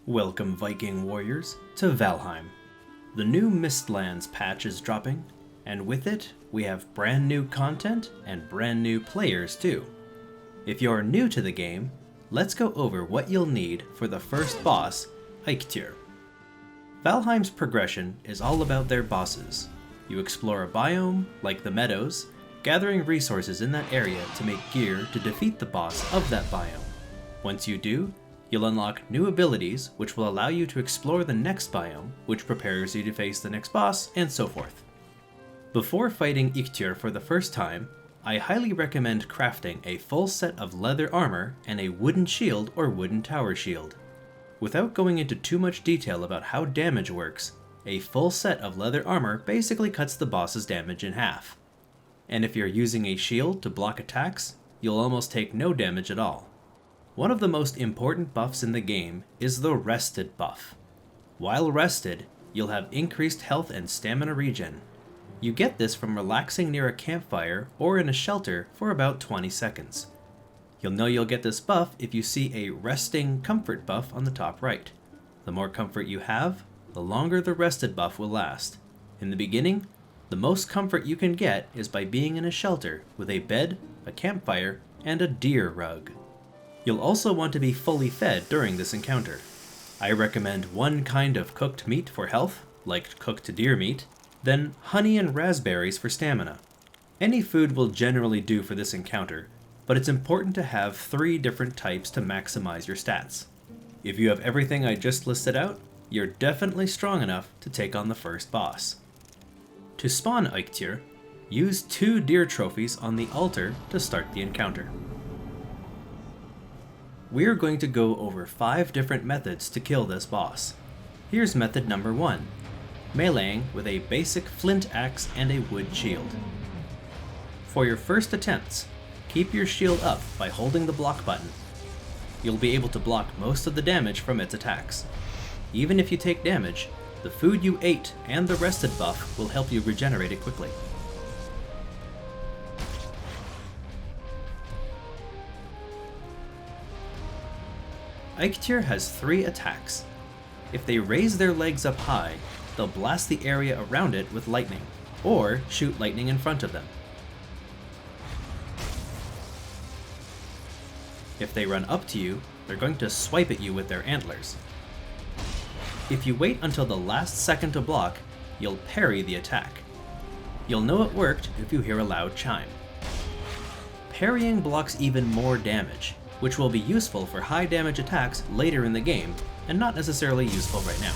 Welcome Viking warriors to Valheim. The new Mistlands patch is dropping, and with it we have brand new content and brand new players too. If you're new to the game, let's go over what you'll need for the first boss, Eikthyr. Valheim's progression is all about their bosses. You explore a biome, like the Meadows, gathering resources in that area to make gear to defeat the boss of that biome. Once you do, you'll unlock new abilities which will allow you to explore the next biome, which prepares you to face the next boss, and so forth. Before fighting Eikthyr for the first time, I highly recommend crafting a full set of leather armor and a wooden shield or wooden tower shield. Without going into too much detail about how damage works, a full set of leather armor basically cuts the boss's damage in half. And if you're using a shield to block attacks, you'll almost take no damage at all. One of the most important buffs in the game is the rested buff. While rested, you'll have increased health and stamina regen. You get this from relaxing near a campfire or in a shelter for about 20 seconds. You'll know you'll get this buff if you see a resting comfort buff on the top right. The more comfort you have, the longer the rested buff will last. In the beginning, the most comfort you can get is by being in a shelter with a bed, a campfire, and a deer rug. You'll also want to be fully fed during this encounter. I recommend one kind of cooked meat for health, like cooked deer meat, then honey and raspberries for stamina. Any food will generally do for this encounter, but it's important to have 3 different types to maximize your stats. If you have everything I just listed out, you're definitely strong enough to take on the first boss. To spawn Eikthyr, use 2 deer trophies on the altar to start the encounter. We're going to go over 5 different methods to kill this boss. Here's method number 1, meleeing with a basic Flint Axe and a wood shield. For your first attempts, keep your shield up by holding the block button. You'll be able to block most of the damage from its attacks. Even if you take damage, the food you ate and the rested buff will help you regenerate it quickly. Eikthyr has 3 attacks. If they raise their legs up high, they'll blast the area around it with lightning, or shoot lightning in front of them. If they run up to you, they're going to swipe at you with their antlers. If you wait until the last second to block, you'll parry the attack. You'll know it worked if you hear a loud chime. Parrying blocks even more damage, which will be useful for high damage attacks later in the game, and not necessarily useful right now.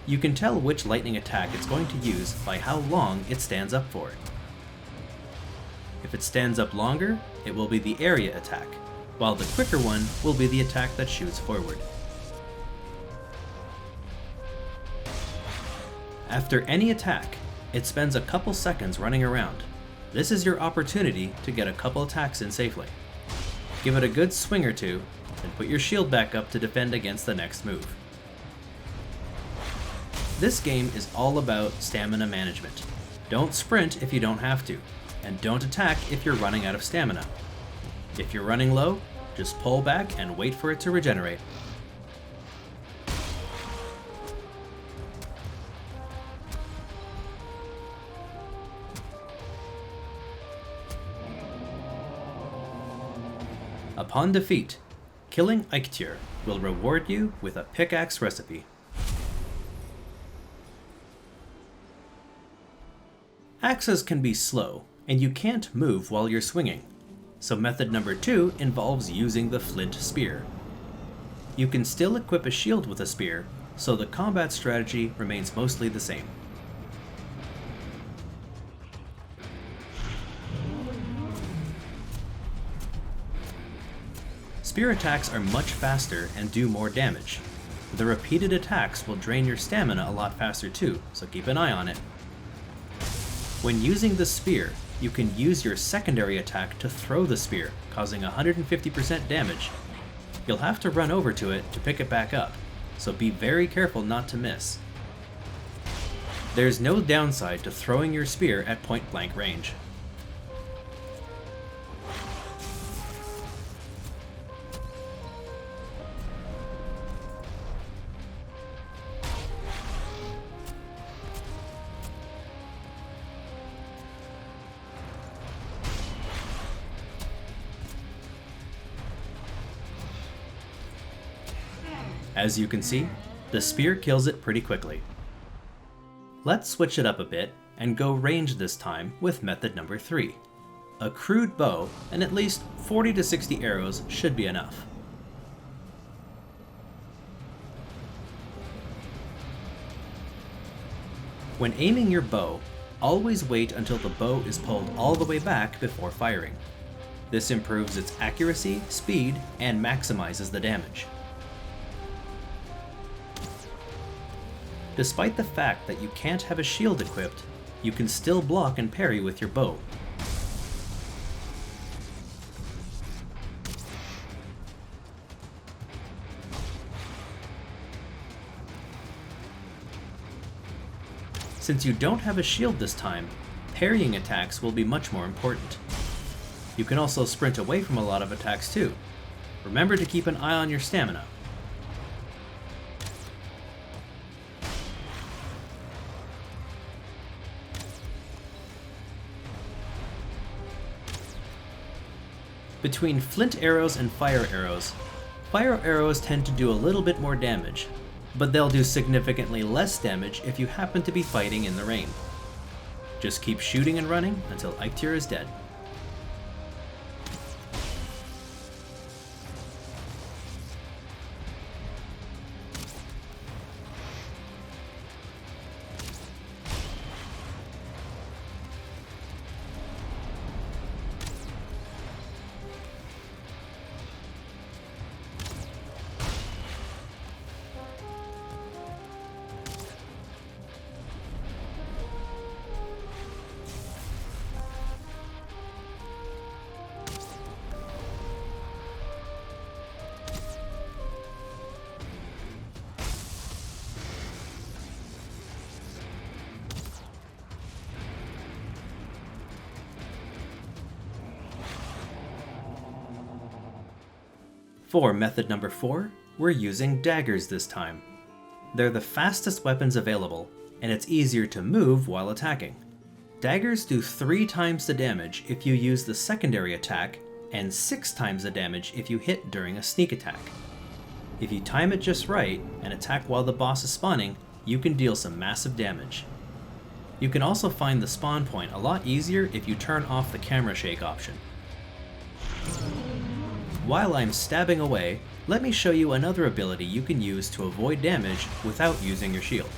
You can tell which lightning attack it's going to use by how long it stands up for. If it stands up longer, it will be the area attack, while the quicker one will be the attack that shoots forward. After any attack, it spends a couple seconds running around. This is your opportunity to get a couple attacks in safely. Give it a good swing or two, and put your shield back up to defend against the next move. This game is all about stamina management. Don't sprint if you don't have to, and don't attack if you're running out of stamina. If you're running low, just pull back and wait for it to regenerate. Upon defeat, killing Eikthyr will reward you with a pickaxe recipe. Axes can be slow, and you can't move while you're swinging, so method number 2 involves using the Flint Spear. You can still equip a shield with a spear, so the combat strategy remains mostly the same. Spear attacks are much faster and do more damage. The repeated attacks will drain your stamina a lot faster too, so keep an eye on it. When using the spear, you can use your secondary attack to throw the spear, causing 150% damage. You'll have to run over to it to pick it back up, so be very careful not to miss. There's no downside to throwing your spear at point blank range. As you can see, the spear kills it pretty quickly. Let's switch it up a bit and go range this time with method number 3. A crude bow and at least 40 to 60 arrows should be enough. When aiming your bow, always wait until the bow is pulled all the way back before firing. This improves its accuracy, speed, and maximizes the damage. Despite the fact that you can't have a shield equipped, you can still block and parry with your bow. Since you don't have a shield this time, parrying attacks will be much more important. You can also sprint away from a lot of attacks too. Remember to keep an eye on your stamina. Between flint arrows and fire arrows tend to do a little bit more damage, but they'll do significantly less damage if you happen to be fighting in the rain. Just keep shooting and running until Eikthyr is dead. For method number 4, we're using daggers this time. They're the fastest weapons available, and it's easier to move while attacking. Daggers do 3 times the damage if you use the secondary attack, and 6 times the damage if you hit during a sneak attack. If you time it just right and attack while the boss is spawning, you can deal some massive damage. You can also find the spawn point a lot easier if you turn off the camera shake option. While I'm stabbing away, let me show you another ability you can use to avoid damage without using your shield.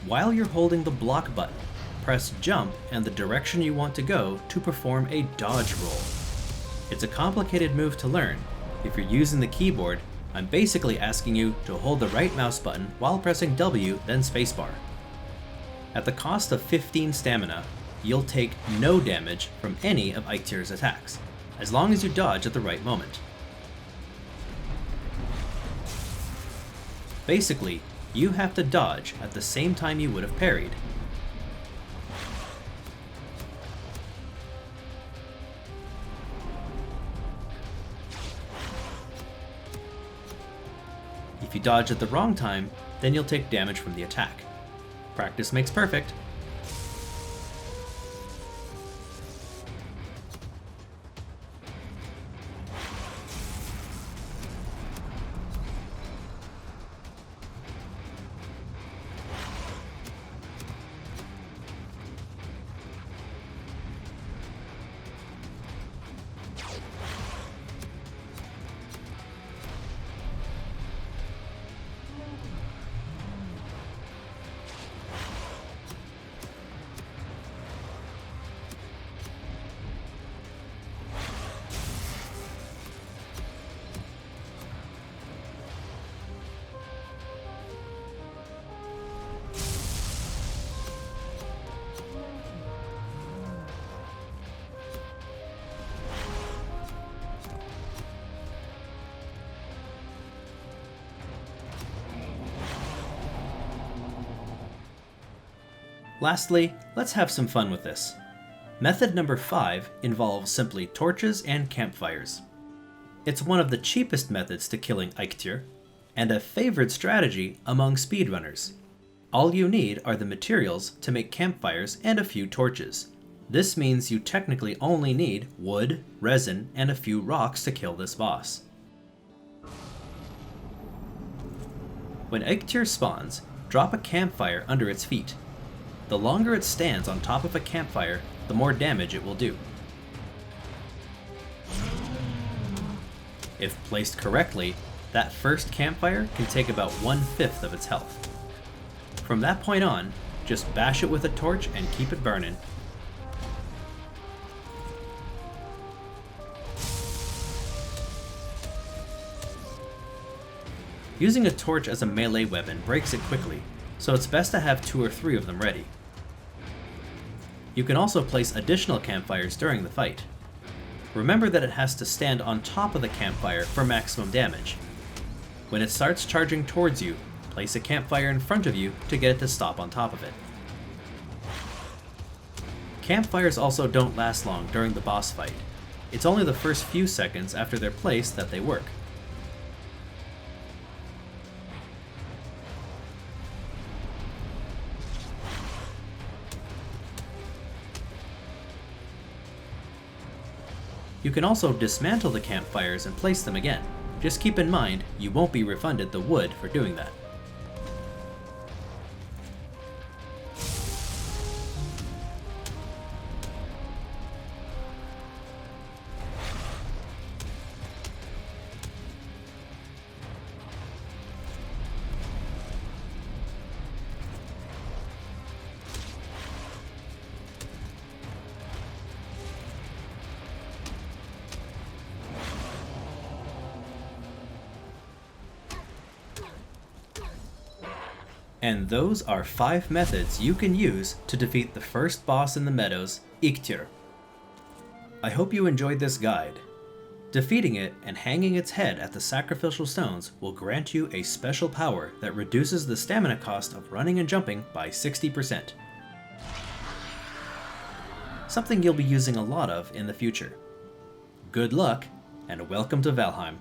While you're holding the block button, press jump and the direction you want to go to perform a dodge roll. It's a complicated move to learn. If you're using the keyboard, I'm basically asking you to hold the right mouse button while pressing W then spacebar. At the cost of 15 stamina, you'll take no damage from any of Eikthyr's attacks, as long as you dodge at the right moment. Basically, you have to dodge at the same time you would have parried. If you dodge at the wrong time, then you'll take damage from the attack. Practice makes perfect. Lastly, let's have some fun with this. Method number 5 involves simply torches and campfires. It's one of the cheapest methods to killing Eikthyr, and a favored strategy among speedrunners. All you need are the materials to make campfires and a few torches. This means you technically only need wood, resin, and a few rocks to kill this boss. When Eikthyr spawns, drop a campfire under its feet. The longer it stands on top of a campfire, the more damage it will do. If placed correctly, that first campfire can take about 1/5 of its health. From that point on, just bash it with a torch and keep it burning. Using a torch as a melee weapon breaks it quickly, so it's best to have 2 or 3 of them ready. You can also place additional campfires during the fight. Remember that it has to stand on top of the campfire for maximum damage. When it starts charging towards you, place a campfire in front of you to get it to stop on top of it. Campfires also don't last long during the boss fight. It's only the first few seconds after they're placed that they work. You can also dismantle the campfires and place them again. Just keep in mind, you won't be refunded the wood for doing that. And those are 5 methods you can use to defeat the first boss in the Meadows, Eikthyr. I hope you enjoyed this guide. Defeating it and hanging its head at the sacrificial stones will grant you a special power that reduces the stamina cost of running and jumping by 60%. Something you'll be using a lot of in the future. Good luck, and welcome to Valheim.